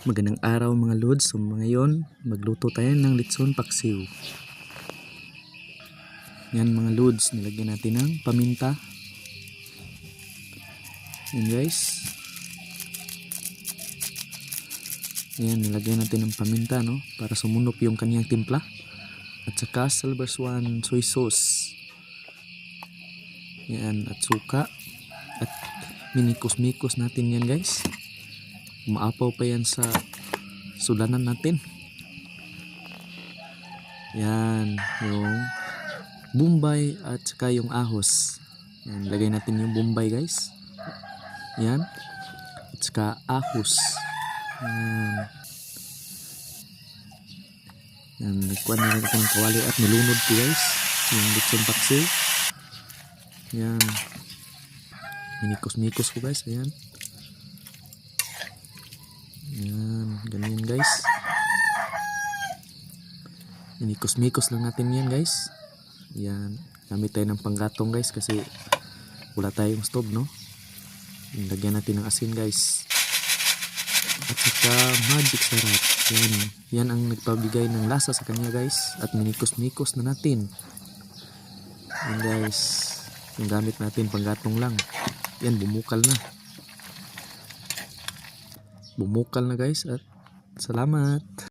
Magandang araw mga lods. So ngayon magluto tayo ng litson paksiw. Yan mga lods, nilagyan natin ng paminta. Yan guys. Yan, nilagyan natin ng paminta, no, para sumunop yung kanyang timpla. At saka Silver Swan soy sauce. Yan, at suka. At minikos-mikos natin yan guys. Maapaw pa yan sa sulanan natin. Yan, yung bombay at saka yung ahos. Yan, lagay natin yung bombay guys. Yan, at saka ahos. Yan. Yan, nagkuhan na rin ako ng kawali at nilunod ko guys. Yung litson paksiw. Yan. Minikos-mikos ko guys. Ayan. Yan, ganyan guys. Minikos-mikos lang natin yan guys. Yan, gamit tayo ng panggatong guys kasi wala tayong stove, no. Lagyan natin ng asin guys. At saka magic sarap. Yan, yan ang nagpabigay ng lasa sa kanya guys. At minikos-mikos na natin. Yan guys, yung gamit natin panggatong lang. Yan, bumukal na. Bumukal na guys at salamat.